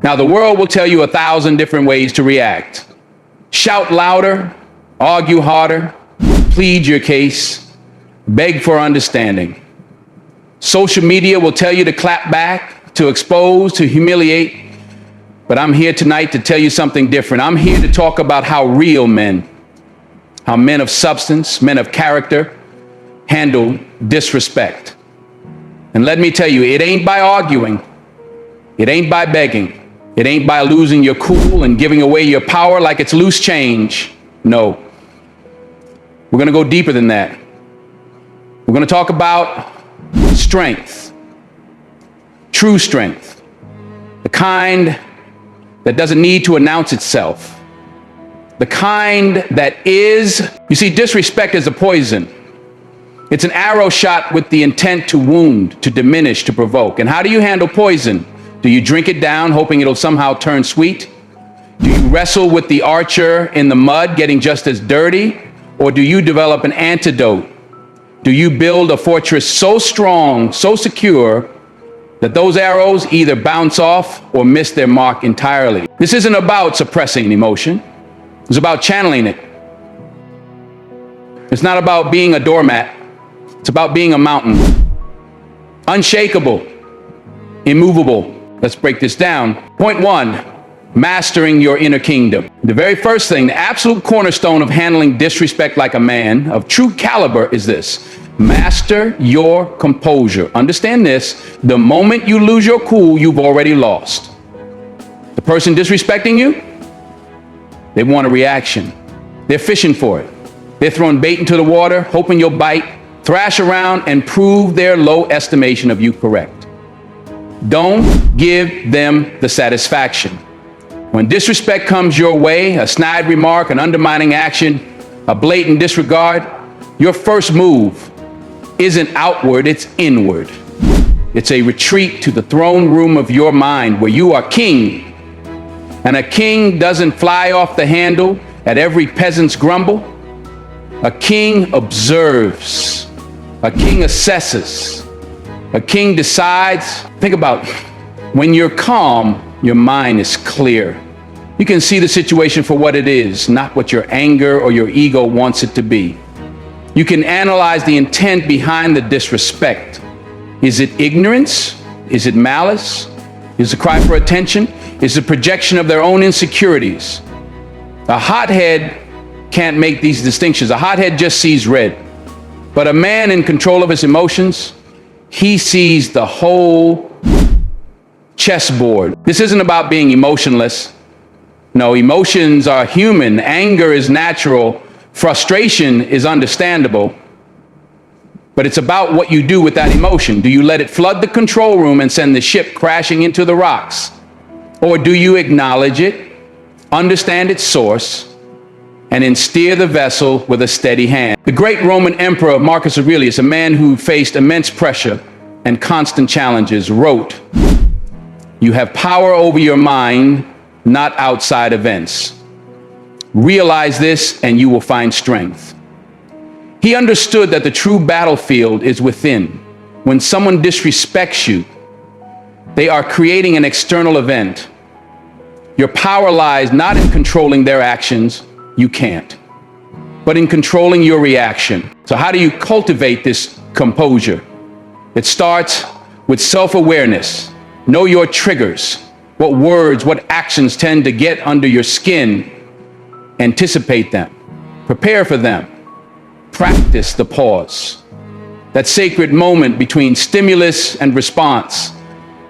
Now, the world will tell you 1,000 different ways to react. Shout louder, argue harder, plead your case, beg for understanding. Social media will tell you to clap back, to expose, to humiliate. But I'm here tonight to tell you something different. I'm here to talk about how real men, how men of substance, men of character, handle disrespect. And let me tell you, it ain't by arguing. It ain't by begging. It ain't by losing your cool and giving away your power like it's loose change. No. We're going to go deeper than that. We're going to talk about strength. True strength. The kind that doesn't need to announce itself. The kind that is, you see, disrespect is a poison. It's an arrow shot with the intent to wound, to diminish, to provoke. And how do you handle poison? Do you drink it down, hoping it'll somehow turn sweet? Do you wrestle with the archer in the mud, getting just as dirty? Or do you develop an antidote? Do you build a fortress so strong, so secure, that those arrows either bounce off or miss their mark entirely? This isn't about suppressing an emotion. It's about channeling it. It's not about being a doormat. It's about being a mountain. Unshakable, immovable. Let's break this down. Point one, mastering your inner kingdom. The very first thing, the absolute cornerstone of handling disrespect like a man of true caliber is this. Master your composure. Understand this. The moment you lose your cool, you've already lost. The person disrespecting you, they want a reaction. They're fishing for it. They're throwing bait into the water, hoping you'll bite, thrash around, and prove their low estimation of you correct. Don't give them the satisfaction. When disrespect comes your way, a snide remark, an undermining action, a blatant disregard, your first move isn't outward, it's inward. It's a retreat to the throne room of your mind where you are king. And a king doesn't fly off the handle at every peasant's grumble. A king observes. A king assesses. A king decides. Think about when you're calm, your mind is clear. You can see the situation for what it is, not what your anger or your ego wants it to be. You can analyze the intent behind the disrespect. Is it ignorance? Is it malice? Is it a cry for attention? Is it a projection of their own insecurities? A hothead can't make these distinctions. A hothead just sees red. But a man in control of his emotions, he sees the whole chessboard. This isn't about being emotionless. No, emotions are human. Anger is natural. Frustration is understandable. But it's about what you do with that emotion. Do you let it flood the control room and send the ship crashing into the rocks? Or do you acknowledge it, understand its source, and then steer the vessel with a steady hand? The great Roman emperor Marcus Aurelius, a man who faced immense pressure and constant challenges, wrote, "You have power over your mind, not outside events. Realize this and you will find strength." He understood that the true battlefield is within. When someone disrespects you, they are creating an external event. Your power lies not in controlling their actions, you can't, but in controlling your reaction. So how do you cultivate this composure? It starts with self-awareness. Know your triggers. What words, what actions tend to get under your skin? Anticipate them. Prepare for them. Practice the pause. That sacred moment between stimulus and response.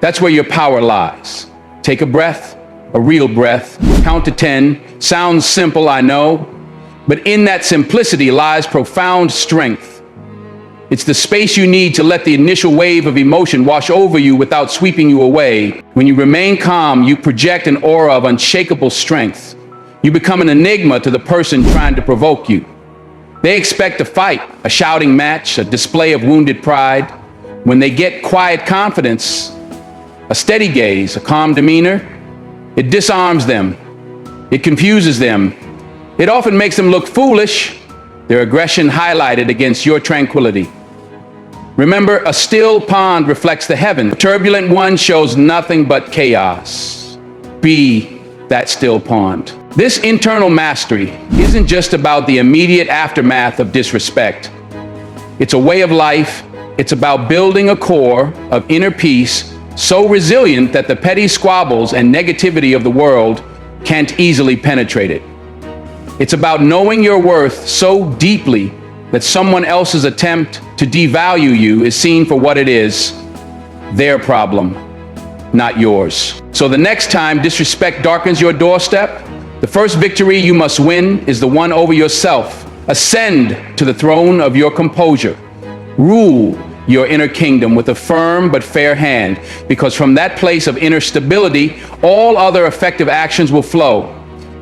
That's where your power lies. Take a breath, a real breath. Count to 10. Sounds simple, I know. But in that simplicity lies profound strength. It's the space you need to let the initial wave of emotion wash over you without sweeping you away. When you remain calm, you project an aura of unshakable strength. You become an enigma to the person trying to provoke you. They expect a fight, a shouting match, a display of wounded pride. When they get quiet confidence, a steady gaze, a calm demeanor, it disarms them. It confuses them. It often makes them look foolish, their aggression highlighted against your tranquility. Remember, a still pond reflects the heaven. A turbulent one shows nothing but chaos. Be that still pond. This internal mastery isn't just about the immediate aftermath of disrespect. It's a way of life. It's about building a core of inner peace so resilient that the petty squabbles and negativity of the world can't easily penetrate it. It's about knowing your worth so deeply that someone else's attempt to devalue you is seen for what it is, their problem, not yours. So the next time disrespect darkens your doorstep, the first victory you must win is the one over yourself. Ascend to the throne of your composure. Rule your inner kingdom with a firm but fair hand, because from that place of inner stability, all other effective actions will flow.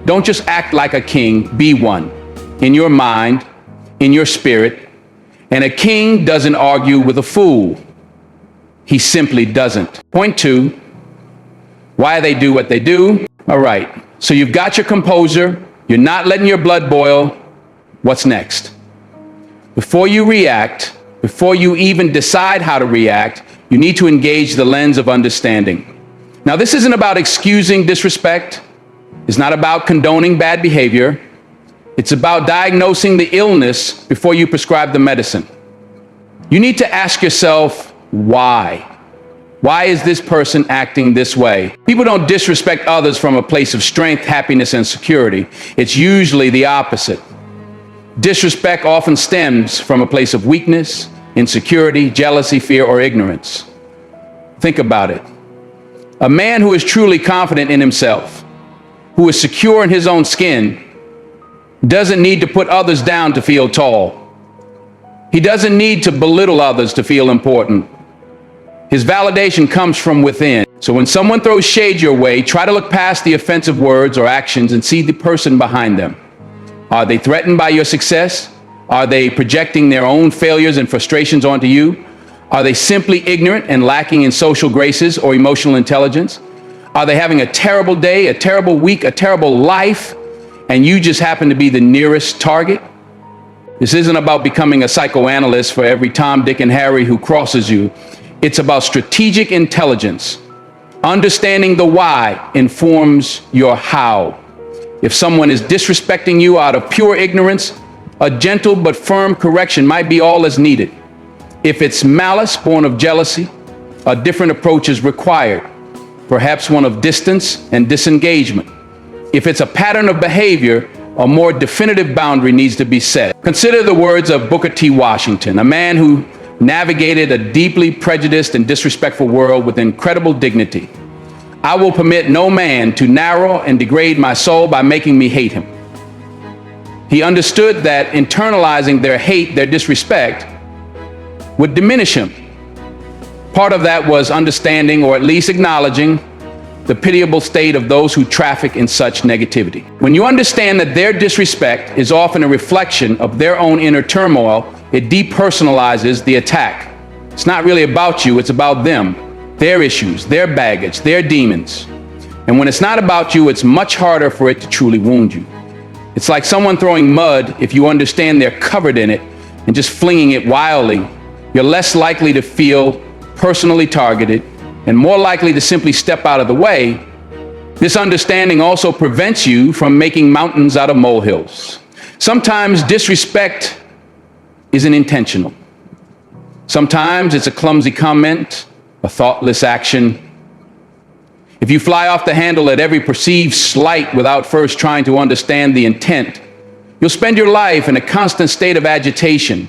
Don't just act like a king, be one. In your mind, in your spirit. And a king doesn't argue with a fool. He simply doesn't. Point 2, why they do what they do. All right, so you've got your composure. You're not letting your blood boil. What's next? Before you react, before you even decide how to react, you need to engage the lens of understanding. Now, this isn't about excusing disrespect. It's not about condoning bad behavior. It's about diagnosing the illness before you prescribe the medicine. You need to ask yourself, why? Why is this person acting this way? People don't disrespect others from a place of strength, happiness, and security. It's usually the opposite. Disrespect often stems from a place of weakness, insecurity, jealousy, fear, or ignorance. Think about it. A man who is truly confident in himself, who is secure in his own skin, doesn't need to put others down to feel tall. He doesn't need to belittle others to feel important. His validation comes from within. So when someone throws shade your way, try to look past the offensive words or actions and see the person behind them. Are they threatened by your success? Are they projecting their own failures and frustrations onto you? Are they simply ignorant and lacking in social graces or emotional intelligence? Are they having a terrible day, a terrible week, a terrible life, and you just happen to be the nearest target? This isn't about becoming a psychoanalyst for every Tom, Dick, and Harry who crosses you. It's about strategic intelligence. Understanding the why informs your how. If someone is disrespecting you out of pure ignorance, a gentle but firm correction might be all that's needed. If it's malice born of jealousy, a different approach is required, perhaps one of distance and disengagement. If it's a pattern of behavior, a more definitive boundary needs to be set. Consider the words of Booker T. Washington, a man who navigated a deeply prejudiced and disrespectful world with incredible dignity. I will permit no man to narrow and degrade my soul by making me hate him. He understood that internalizing their hate, their disrespect, would diminish him. Part of that was understanding, or at least acknowledging, the pitiable state of those who traffic in such negativity. When you understand that their disrespect is often a reflection of their own inner turmoil, it depersonalizes the attack. It's not really about you, it's about them, their issues, their baggage, their demons. And when it's not about you, it's much harder for it to truly wound you. It's like someone throwing mud. If you understand they're covered in it and just flinging it wildly, you're less likely to feel personally targeted and more likely to simply step out of the way. This understanding also prevents you from making mountains out of molehills. Sometimes disrespect isn't intentional. Sometimes it's a clumsy comment, a thoughtless action. If you fly off the handle at every perceived slight without first trying to understand the intent, you'll spend your life in a constant state of agitation,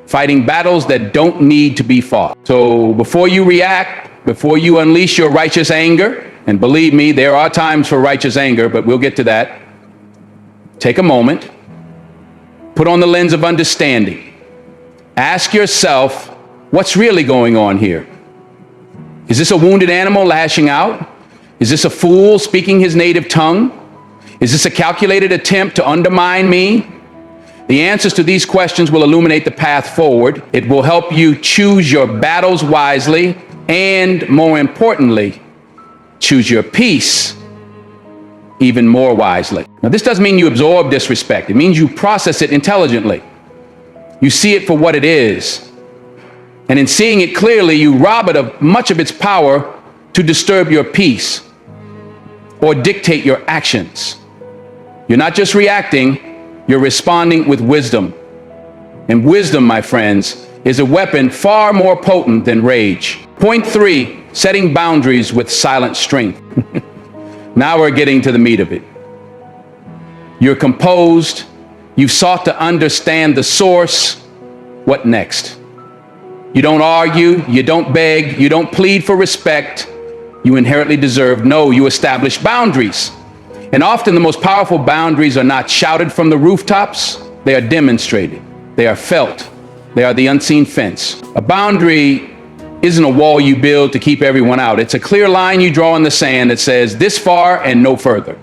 fighting battles that don't need to be fought. So before you react, before you unleash your righteous anger, and believe me, there are times for righteous anger, but we'll get to that, take a moment, put on the lens of understanding. Ask yourself, what's really going on here? Is this a wounded animal lashing out? Is this a fool speaking his native tongue? Is this a calculated attempt to undermine me? The answers to these questions will illuminate the path forward. It will help you choose your battles wisely, and more importantly, choose your peace even more wisely. Now, this doesn't mean you absorb disrespect. It means you process it intelligently. You see it for what it is. And in seeing it clearly, you rob it of much of its power to disturb your peace. or dictate your actions. You're not just reacting, you're responding with wisdom. And wisdom, my friends, is a weapon far more potent than rage. Point 3, setting boundaries with silent strength. Now we're getting to the meat of it. You're composed. You've sought to understand the source. What next? You don't argue. You don't beg. You don't plead for respect. You inherently deserve. No, you establish boundaries. And often the most powerful boundaries are not shouted from the rooftops. They are demonstrated. They are felt. They are the unseen fence. A boundary isn't a wall you build to keep everyone out. It's a clear line you draw in the sand that says this far and no further.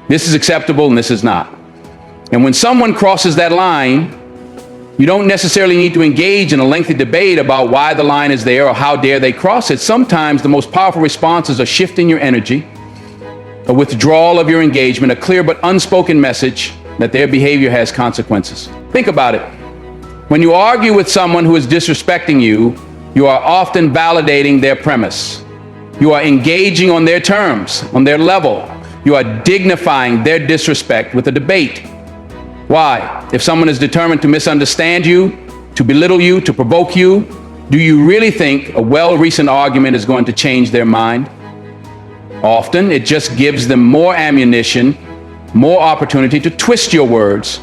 This is acceptable and this is not. And when someone crosses that line, you don't necessarily need to engage in a lengthy debate about why the line is there or how dare they cross it. Sometimes the most powerful responses are shifting your energy, a withdrawal of your engagement, a clear but unspoken message that their behavior has consequences. Think about it. When you argue with someone who is disrespecting you, you are often validating their premise. You are engaging on their terms, on their level. You are dignifying their disrespect with a debate. Why? If someone is determined to misunderstand you, to belittle you, to provoke you, do you really think a well-reasoned argument is going to change their mind? Often, it just gives them more ammunition, more opportunity to twist your words,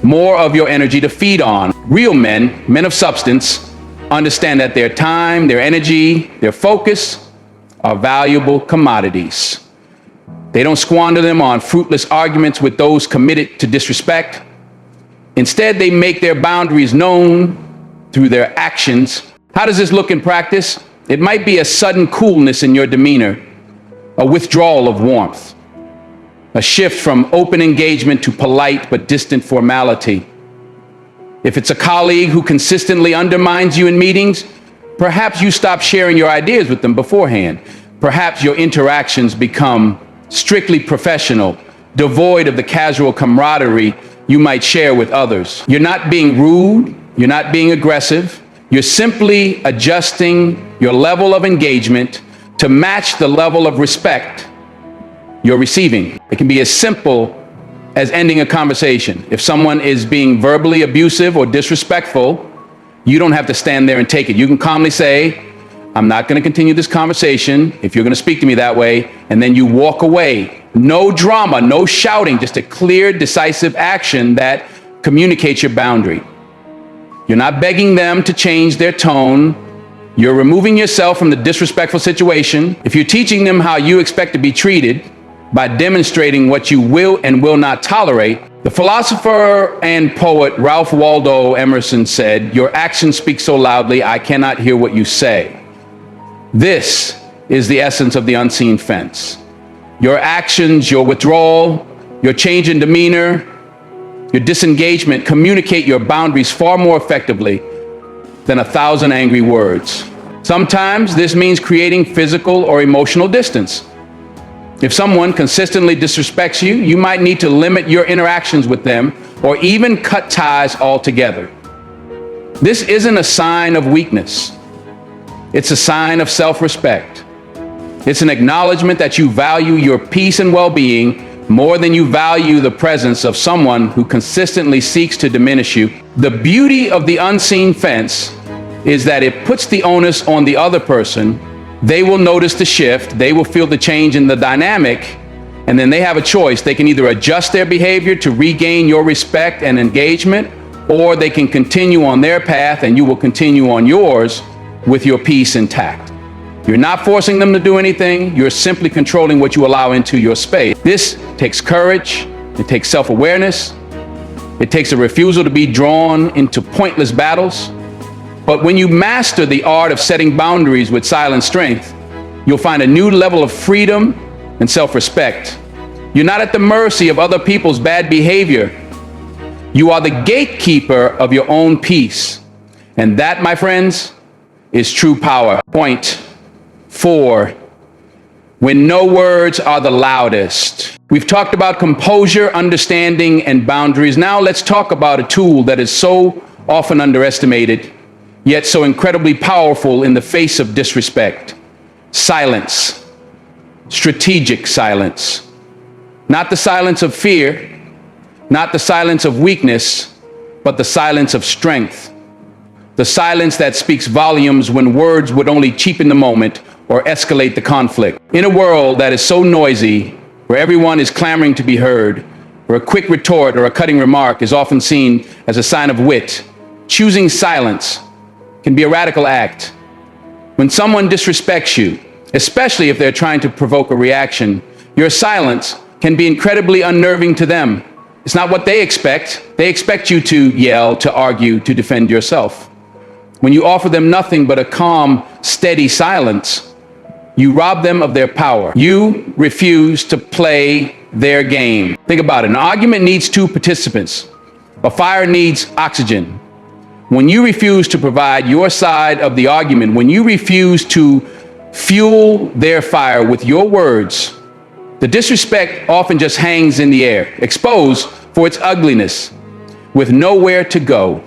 more of your energy to feed on. Real men, men of substance, understand that their time, their energy, their focus are valuable commodities. They don't squander them on fruitless arguments with those committed to disrespect. Instead, they make their boundaries known through their actions. How does this look in practice? It might be a sudden coolness in your demeanor, a withdrawal of warmth, a shift from open engagement to polite but distant formality. If it's a colleague who consistently undermines you in meetings, perhaps you stop sharing your ideas with them beforehand. Perhaps your interactions become strictly professional, devoid of the casual camaraderie you might share with others. You're not being rude, you're not being aggressive, you're simply adjusting your level of engagement to match the level of respect you're receiving. It can be as simple as ending a conversation. If someone is being verbally abusive or disrespectful, you don't have to stand there and take it. You can calmly say, I'm not going to continue this conversation if you're going to speak to me that way, and then you walk away. No drama, no shouting, just a clear, decisive action that communicates your boundary. You're not begging them to change their tone. You're removing yourself from the disrespectful situation. If you're teaching them how you expect to be treated by demonstrating what you will and will not tolerate, the philosopher and poet Ralph Waldo Emerson said, "Your actions speak so loudly, I cannot hear what you say." This is the essence of the unseen fence. Your actions, your withdrawal, your change in demeanor, your disengagement communicate your boundaries far more effectively than 1,000 angry words. Sometimes this means creating physical or emotional distance. If someone consistently disrespects you, you might need to limit your interactions with them or even cut ties altogether. This isn't a sign of weakness. It's a sign of self-respect. It's an acknowledgement that you value your peace and well-being more than you value the presence of someone who consistently seeks to diminish you. The beauty of the unseen fence is that it puts the onus on the other person. They will notice the shift, they will feel the change in the dynamic, and then they have a choice. They can either adjust their behavior to regain your respect and engagement, or they can continue on their path and you will continue on yours with your peace intact. You're not forcing them to do anything, you're simply controlling what you allow into your space. This takes courage, it takes self-awareness, it takes a refusal to be drawn into pointless battles. But when you master the art of setting boundaries with silent strength, you'll find a new level of freedom and self-respect. You're not at the mercy of other people's bad behavior. You are the gatekeeper of your own peace. And that, my friends, is true power. Point 4, when no words are the loudest. We've talked about composure, understanding, and boundaries. Now let's talk about a tool that is so often underestimated, yet so incredibly powerful in the face of disrespect: silence. strategic silence. Not the silence of fear, not the silence of weakness, but the silence of strength. The silence that speaks volumes when words would only cheapen the moment or escalate the conflict. In a world that is so noisy, where everyone is clamoring to be heard, where a quick retort or a cutting remark is often seen as a sign of wit, choosing silence can be a radical act. When someone disrespects you, especially if they're trying to provoke a reaction, your silence can be incredibly unnerving to them. It's not what they expect. They expect you to yell, to argue, to defend yourself. When you offer them nothing but a calm, steady silence, you rob them of their power. You refuse to play their game. Think about it. An argument needs two participants. A fire needs oxygen. When you refuse to provide your side of the argument, when you refuse to fuel their fire with your words, the disrespect often just hangs in the air, exposed for its ugliness, with nowhere to go.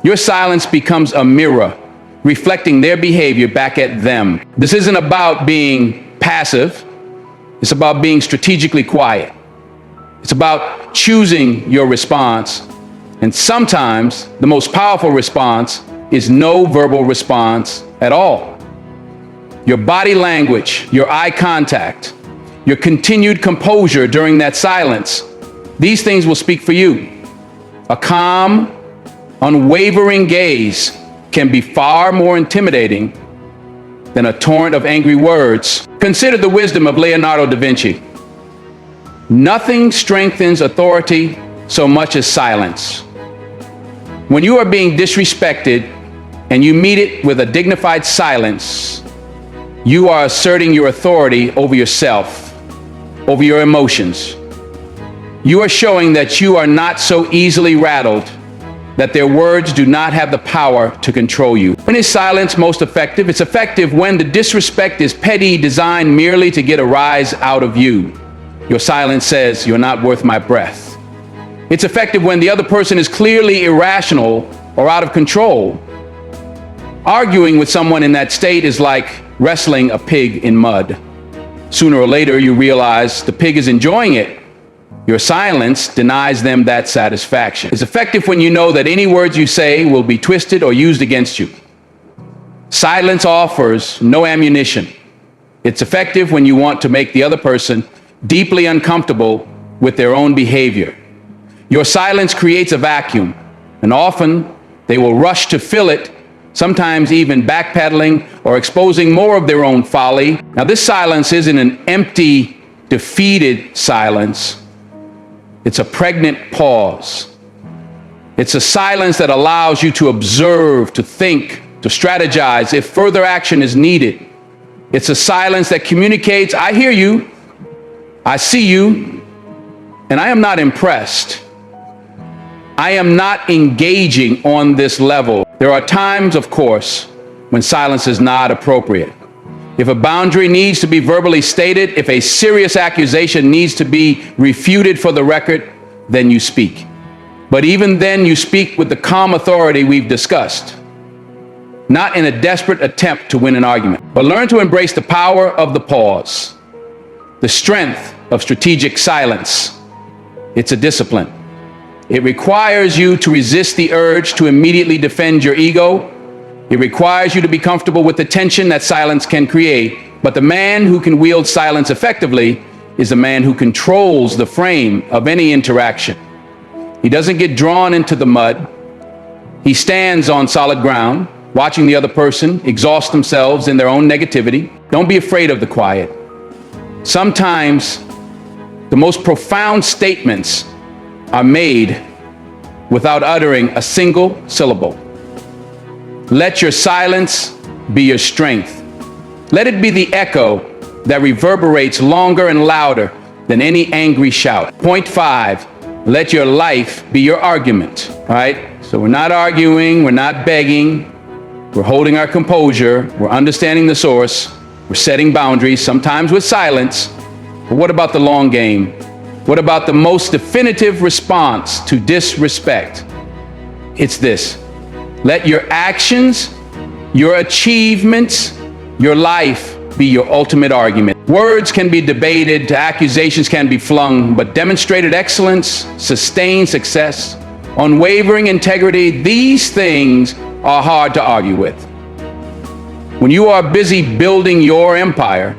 Your silence becomes a mirror, reflecting their behavior back at them. This isn't about being passive. It's about being strategically quiet. It's about choosing your response. And sometimes the most powerful response is no verbal response at all. Your body language, your eye contact, your continued composure during that silence, these things will speak for you. A calm, unwavering gaze can be far more intimidating than a torrent of angry words. Consider the wisdom of Leonardo da Vinci. Nothing strengthens authority so much as silence. When you are being disrespected and you meet it with a dignified silence, you are asserting your authority over yourself, over your emotions. You are showing that you are not so easily rattled, that their words do not have the power to control you. When is silence most effective? It's effective when the disrespect is petty, designed merely to get a rise out of you. Your silence says, "You're not worth my breath." It's effective when the other person is clearly irrational or out of control. Arguing with someone in that state is like wrestling a pig in mud. Sooner or later, you realize the pig is enjoying it. Your silence denies them that satisfaction. It's effective when you know that any words you say will be twisted or used against you. Silence offers no ammunition. It's effective when you want to make the other person deeply uncomfortable with their own behavior. Your silence creates a vacuum, and often they will rush to fill it, sometimes even backpedaling or exposing more of their own folly. Now, this silence isn't an empty, defeated silence. It's a pregnant pause. It's a silence that allows you to observe, to think, to strategize if further action is needed. It's a silence that communicates, "I hear you, I see you, and I am not impressed. I am not engaging on this level." There are times, of course, when silence is not appropriate. If a boundary needs to be verbally stated, if a serious accusation needs to be refuted for the record, then you speak. But even then, you speak with the calm authority we've discussed, not in a desperate attempt to win an argument, but learn to embrace the power of the pause, the strength of strategic silence. It's a discipline. It requires you to resist the urge to immediately defend your ego. It requires you to be comfortable with the tension that silence can create. But the man who can wield silence effectively is the man who controls the frame of any interaction. He doesn't get drawn into the mud. He stands on solid ground, watching the other person exhaust themselves in their own negativity. Don't be afraid of the quiet. Sometimes the most profound statements are made without uttering a single syllable. Let your silence be your strength. Let it be the echo that reverberates longer and louder than any angry shout. Point 5, let your life be your argument. All right? So we're not arguing, we're not begging, we're holding our composure, we're understanding the source, we're setting boundaries, sometimes with silence. But what about the long game? What about the most definitive response to disrespect? It's this. Let your actions, your achievements, your life be your ultimate argument. Words can be debated, accusations can be flung, but demonstrated excellence, sustained success, unwavering integrity, these things are hard to argue with. When you are busy building your empire,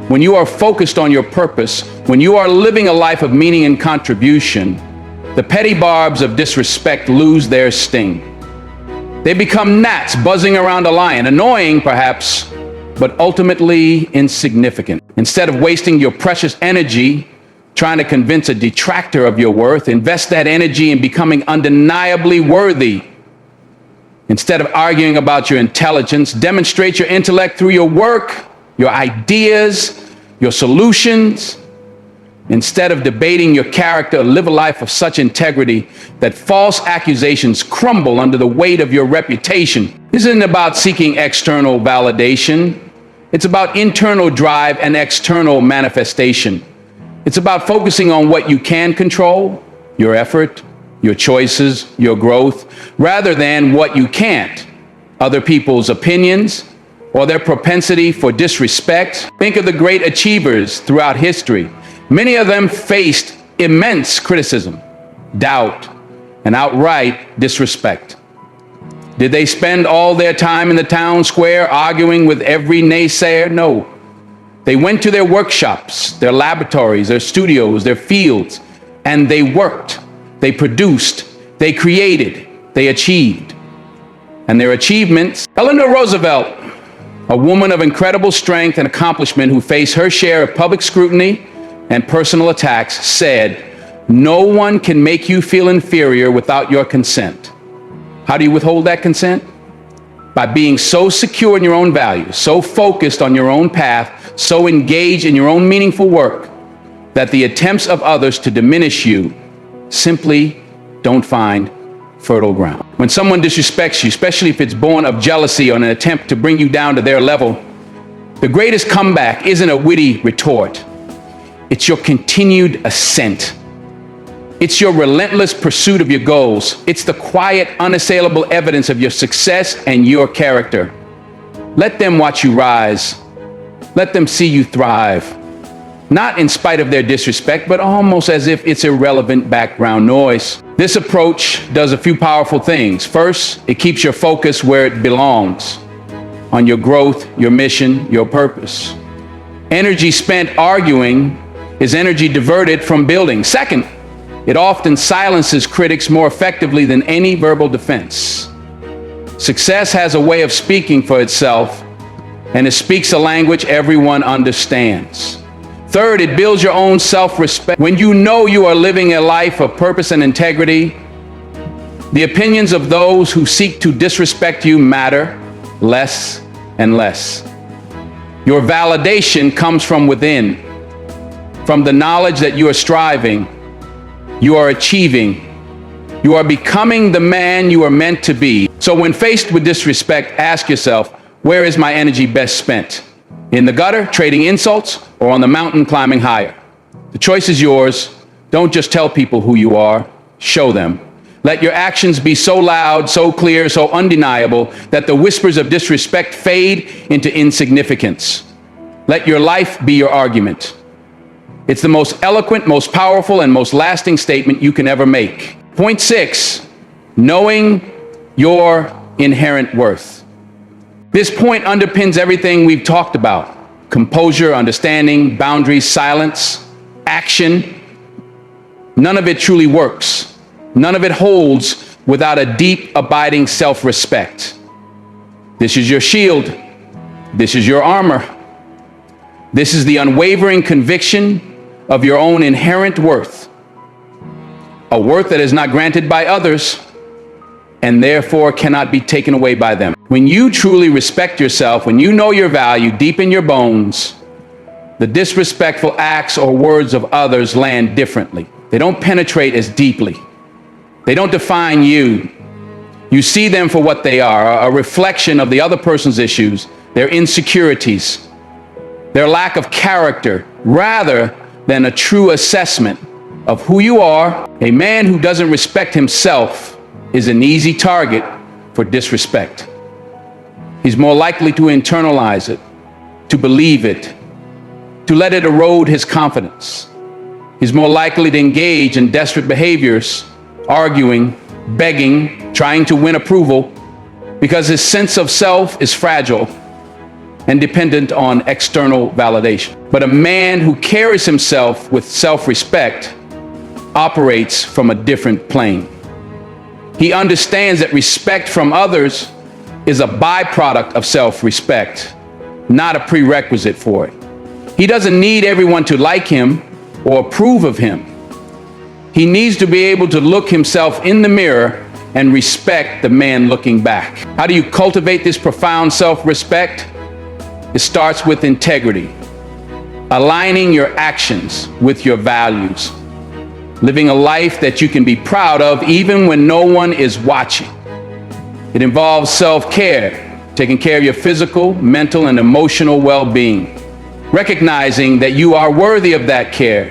when you are focused on your purpose, when you are living a life of meaning and contribution, the petty barbs of disrespect lose their sting. They become gnats buzzing around a lion, annoying perhaps, but ultimately insignificant. Instead of wasting your precious energy trying to convince a detractor of your worth, invest that energy in becoming undeniably worthy. Instead of arguing about your intelligence, demonstrate your intellect through your work, your ideas, your solutions. Instead of debating your character, live a life of such integrity that false accusations crumble under the weight of your reputation. This isn't about seeking external validation. It's about internal drive and external manifestation. It's about focusing on what you can control, your effort, your choices, your growth, rather than what you can't, other people's opinions, or their propensity for disrespect. Think of the great achievers throughout history. Many of them faced immense criticism, doubt, and outright disrespect. Did they spend all their time in the town square arguing with every naysayer? No. They went to their workshops, their laboratories, their studios, their fields, and they worked, they produced, they created, they achieved. And their achievements, Eleanor Roosevelt, a woman of incredible strength and accomplishment who faced her share of public scrutiny and personal attacks, said, "No one can make you feel inferior without your consent." How do you withhold that consent? By being so secure in your own values, so focused on your own path, so engaged in your own meaningful work, that the attempts of others to diminish you simply don't find fertile ground. When someone disrespects you, especially if it's born of jealousy or an attempt to bring you down to their level, the greatest comeback isn't a witty retort. It's your continued ascent. It's your relentless pursuit of your goals. It's the quiet, unassailable evidence of your success and your character. Let them watch you rise. Let them see you thrive. Not in spite of their disrespect, but almost as if it's irrelevant background noise. This approach does a few powerful things. First, it keeps your focus where it belongs, on your growth, your mission, your purpose. Energy spent arguing is energy diverted from building. Second, it often silences critics more effectively than any verbal defense. Success has a way of speaking for itself, and it speaks a language everyone understands. Third, it builds your own self-respect. When you know you are living a life of purpose and integrity, the opinions of those who seek to disrespect you matter less and less. Your validation comes from within, from the knowledge that you are striving, you are achieving, you are becoming the man you are meant to be. So when faced with disrespect, ask yourself, where is my energy best spent? In the gutter, trading insults, or on the mountain, climbing higher? The choice is yours. Don't just tell people who you are, show them. Let your actions be so loud, so clear, so undeniable that the whispers of disrespect fade into insignificance. Let your life be your argument. It's the most eloquent, most powerful, and most lasting statement you can ever make. Point 6, knowing your inherent worth. This point underpins everything we've talked about: composure, understanding, boundaries, silence, action. None of it truly works. None of it holds without a deep, abiding self-respect. This is your shield. This is your armor. This is the unwavering conviction of your own inherent worth, a worth that is not granted by others and therefore cannot be taken away by them. When you truly respect yourself, when you know your value deep in your bones, the disrespectful acts or words of others land differently. They don't penetrate as deeply. They don't define you. You see them for what they are, a reflection of the other person's issues, their insecurities, their lack of character, rather than a true assessment of who you are. A man who doesn't respect himself is an easy target for disrespect. He's more likely to internalize it, to believe it, to let it erode his confidence. He's more likely to engage in desperate behaviors, arguing, begging, trying to win approval, because his sense of self is fragile and dependent on external validation. But a man who carries himself with self-respect operates from a different plane. He understands that respect from others is a byproduct of self-respect, not a prerequisite for it. He doesn't need everyone to like him or approve of him. He needs to be able to look himself in the mirror and respect the man looking back. How do you cultivate this profound self-respect? It starts with integrity, aligning your actions with your values, living a life that you can be proud of even when no one is watching. It involves self-care, taking care of your physical, mental, and emotional well-being, recognizing that you are worthy of that care.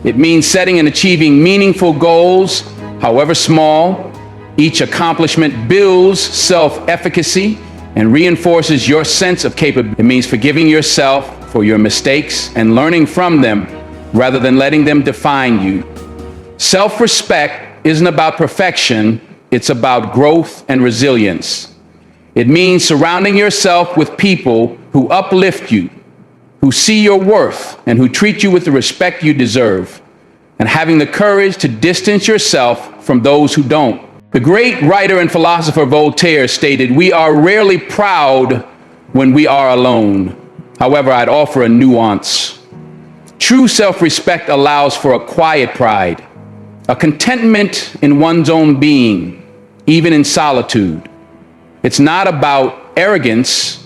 It means setting and achieving meaningful goals, however small. Each accomplishment builds self-efficacy and reinforces your sense of capability. It means forgiving yourself for your mistakes and learning from them rather than letting them define you. Self-respect isn't about perfection, it's about growth and resilience. It means surrounding yourself with people who uplift you, who see your worth, and who treat you with the respect you deserve, and having the courage to distance yourself from those who don't. The great writer and philosopher Voltaire stated, "We are rarely proud when we are alone." However, I'd offer a nuance. True self-respect allows for a quiet pride, a contentment in one's own being, even in solitude. It's not about arrogance,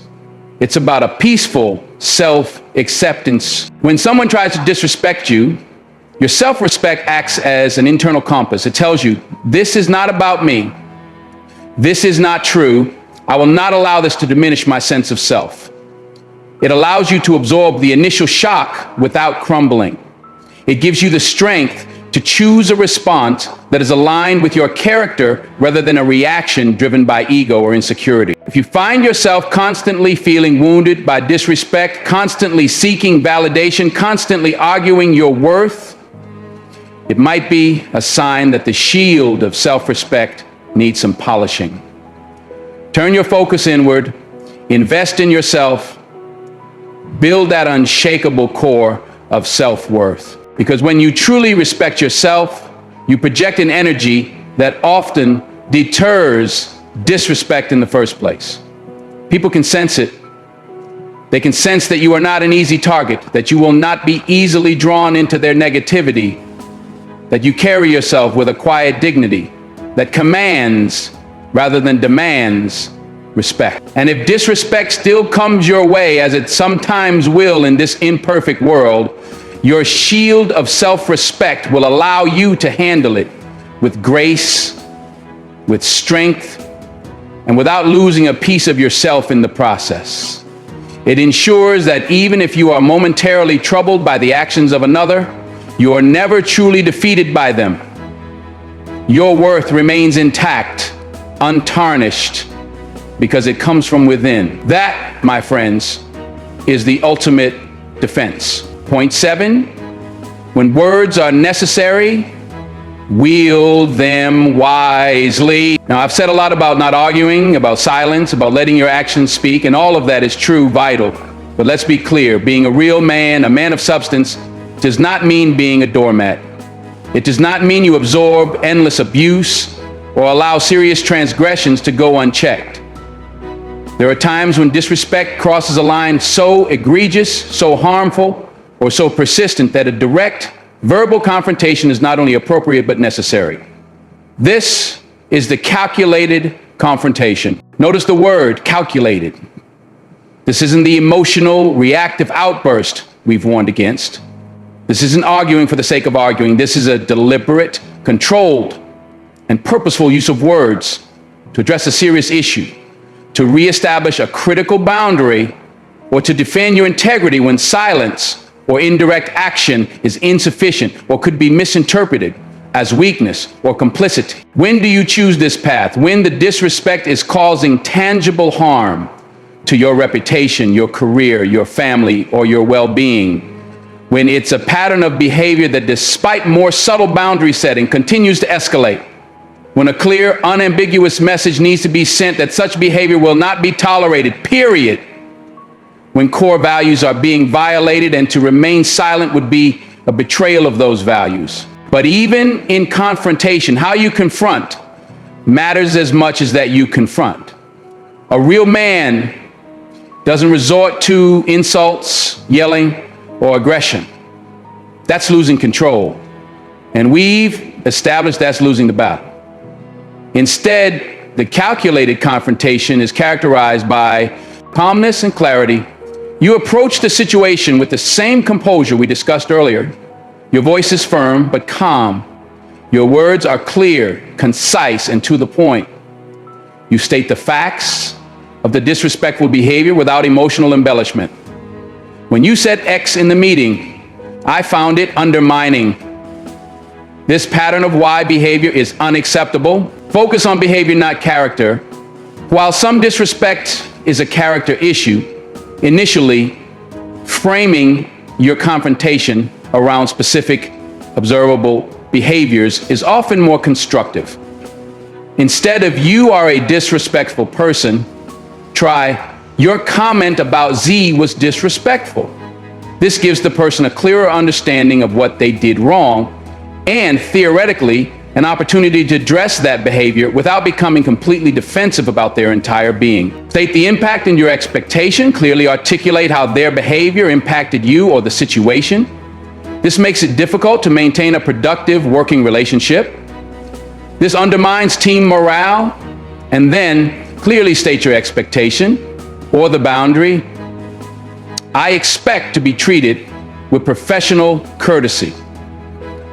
it's about a peaceful self-acceptance. When someone tries to disrespect you, your self-respect acts as an internal compass. It tells you, this is not about me. This is not true. I will not allow this to diminish my sense of self. It allows you to absorb the initial shock without crumbling. It gives you the strength to choose a response that is aligned with your character rather than a reaction driven by ego or insecurity. If you find yourself constantly feeling wounded by disrespect, constantly seeking validation, constantly arguing your worth, it might be a sign that the shield of self-respect needs some polishing. Turn your focus inward, invest in yourself, build that unshakable core of self-worth. Because when you truly respect yourself, you project an energy that often deters disrespect in the first place. People can sense it. They can sense that you are not an easy target, that you will not be easily drawn into their negativity, that you carry yourself with a quiet dignity that commands rather than demands respect. And if disrespect still comes your way, as it sometimes will in this imperfect world, your shield of self-respect will allow you to handle it with grace, with strength, and without losing a piece of yourself in the process. It ensures that even if you are momentarily troubled by the actions of another, you are never truly defeated by them. Your worth remains intact, untarnished, because it comes from within. That, my friends, is the ultimate defense. Point 7, when words are necessary, wield them wisely. Now, I've said a lot about not arguing, about silence, about letting your actions speak, and all of that is true, vital. But let's be clear, being a real man, a man of substance, does not mean being a doormat. It does not mean you absorb endless abuse or allow serious transgressions to go unchecked. There are times when disrespect crosses a line so egregious, so harmful, or so persistent that a direct verbal confrontation is not only appropriate but necessary. This is the calculated confrontation. Notice the word calculated. This isn't the emotional, reactive outburst we've warned against. This isn't arguing for the sake of arguing. This is a deliberate, controlled, and purposeful use of words to address a serious issue, to reestablish a critical boundary, or to defend your integrity when silence or indirect action is insufficient or could be misinterpreted as weakness or complicity. When do you choose this path? When the disrespect is causing tangible harm, to your reputation, your career, your family, or your well-being, when it's a pattern of behavior that, despite more subtle boundary setting, continues to escalate, when a clear, unambiguous message needs to be sent that such behavior will not be tolerated, period, when core values are being violated, and to remain silent would be a betrayal of those values. But even in confrontation, how you confront matters as much as that you confront. A real man doesn't resort to insults, yelling, or aggression. That's losing control. And we've established that's losing the battle. Instead, the calculated confrontation is characterized by calmness and clarity. You approach the situation with the same composure we discussed earlier. Your voice is firm but calm. Your words are clear, concise, and to the point. You state the facts of the disrespectful behavior without emotional embellishment. When you said X in the meeting, I found it undermining. This pattern of Y behavior is unacceptable. Focus on behavior, not character. While some disrespect is a character issue, initially framing your confrontation around specific observable behaviors is often more constructive. Instead of "you are a disrespectful person," try "your comment about Z was disrespectful." This gives the person a clearer understanding of what they did wrong and, theoretically, an opportunity to address that behavior without becoming completely defensive about their entire being. State the impact in your expectation, clearly articulate how their behavior impacted you or the situation. This makes it difficult to maintain a productive working relationship. This undermines team morale. And then clearly state your expectation or the boundary. I expect to be treated with professional courtesy.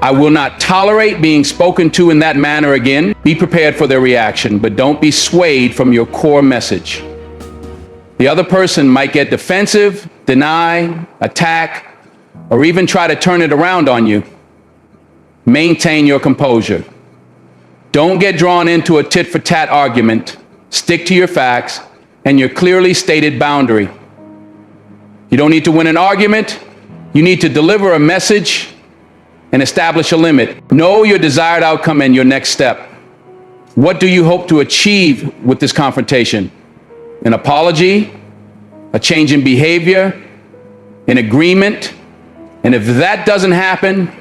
I will not tolerate being spoken to in that manner again. Be prepared for their reaction, but don't be swayed from your core message. The other person might get defensive, deny, attack, or even try to turn it around on you. Maintain your composure. Don't get drawn into a tit-for-tat argument. Stick to your facts and your clearly stated boundary. You don't need to win an argument. You need to deliver a message and establish a limit. Know your desired outcome and your next step. What do you hope to achieve with this confrontation? An apology? A change in behavior? An agreement? And if that doesn't happen,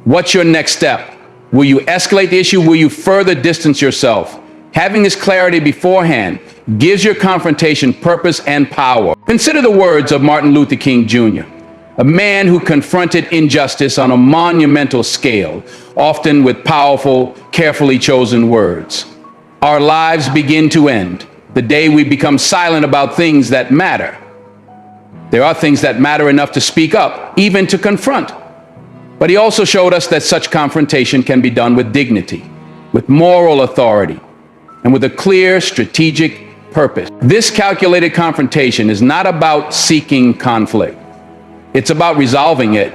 what's your next step? Will you escalate the issue? Will you further distance yourself? Having this clarity beforehand gives your confrontation purpose and power. Consider the words of Martin Luther King Jr., a man who confronted injustice on a monumental scale, often with powerful, carefully chosen words. Our lives begin to end the day we become silent about things that matter. There are things that matter enough to speak up, even to confront. But he also showed us that such confrontation can be done with dignity, with moral authority, and with a clear strategic purpose. This calculated confrontation is not about seeking conflict. It's about resolving it,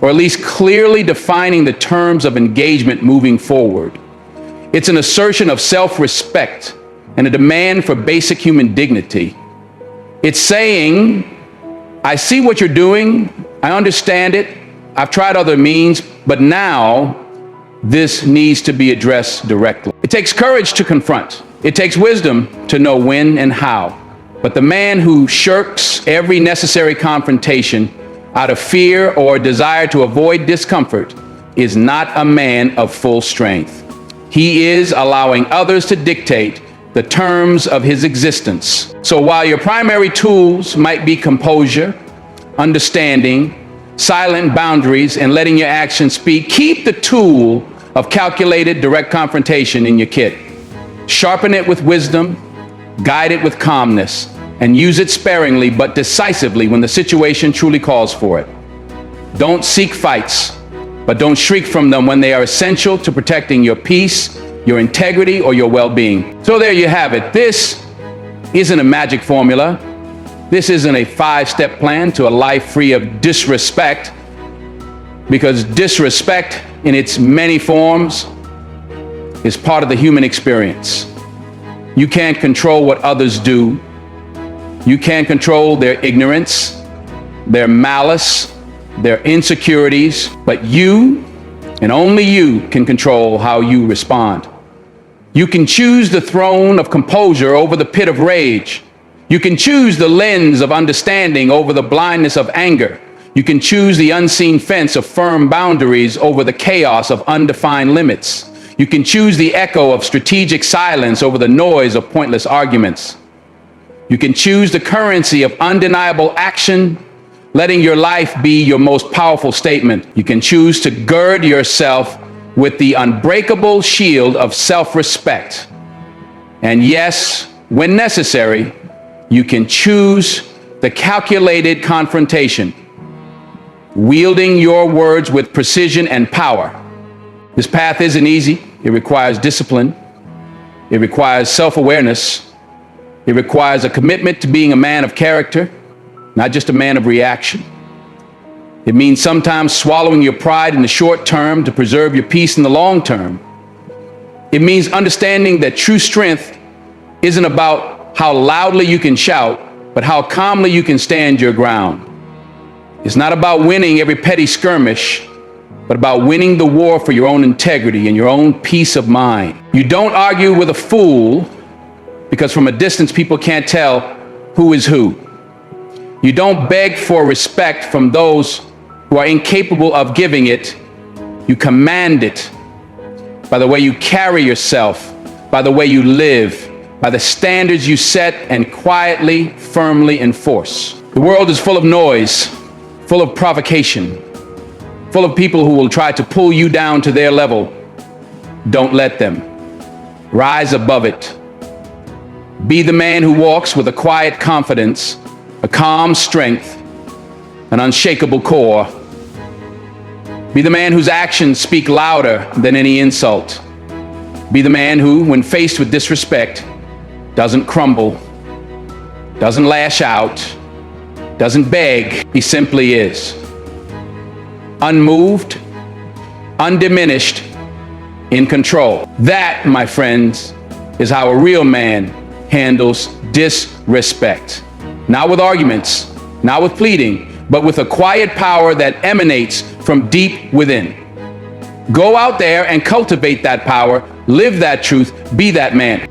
or at least clearly defining the terms of engagement moving forward. It's an assertion of self-respect and a demand for basic human dignity. It's saying, I see what you're doing, I understand it, I've tried other means, but now this needs to be addressed directly. It takes courage to confront. It takes wisdom to know when and how. But the man who shirks every necessary confrontation out of fear or a desire to avoid discomfort is not a man of full strength. He is allowing others to dictate the terms of his existence. So while your primary tools might be composure, understanding, silent boundaries, and letting your actions speak, keep the tool of calculated direct confrontation in your kit. Sharpen it with wisdom, guide it with calmness, and use it sparingly but decisively when the situation truly calls for it. Don't seek fights, but don't shrink from them when they are essential to protecting your peace, your integrity, or your well-being. So there you have it. This isn't a magic formula. This isn't a 5-step plan to a life free of disrespect, because disrespect in its many forms is part of the human experience. You can't control what others do, You can't control their ignorance, their malice, their insecurities, but you and only you can control how you respond. You can choose the throne of composure over the pit of rage. You can choose the lens of understanding over the blindness of anger. You can choose the unseen fence of firm boundaries over the chaos of undefined limits. You can choose the echo of strategic silence over the noise of pointless arguments. You can choose the currency of undeniable action, letting your life be your most powerful statement. You can choose to gird yourself with the unbreakable shield of self-respect. And yes, when necessary, you can choose the calculated confrontation, wielding your words with precision and power. This path isn't easy. It requires discipline. It requires self-awareness. It requires a commitment to being a man of character, not just a man of reaction. It means sometimes swallowing your pride in the short term to preserve your peace in the long term. It means understanding that true strength isn't about how loudly you can shout, but how calmly you can stand your ground. It's not about winning every petty skirmish, but about winning the war for your own integrity and your own peace of mind. You don't argue with a fool because from a distance people can't tell who is who. You don't beg for respect from those who are incapable of giving it. You command it by the way you carry yourself, by the way you live, by the standards you set and quietly, firmly enforce. The world is full of noise, full of provocation, full of people who will try to pull you down to their level. Don't let them. Rise above it. Be the man who walks with a quiet confidence, a calm strength, an unshakable core. Be the man whose actions speak louder than any insult. Be the man who, when faced with disrespect, doesn't crumble, doesn't lash out, doesn't beg. He simply is. Unmoved, undiminished, in control. That, my friends, is how a real man handles disrespect. Not with arguments, not with pleading, but with a quiet power that emanates from deep within. Go out there and cultivate that power, live that truth, be that man.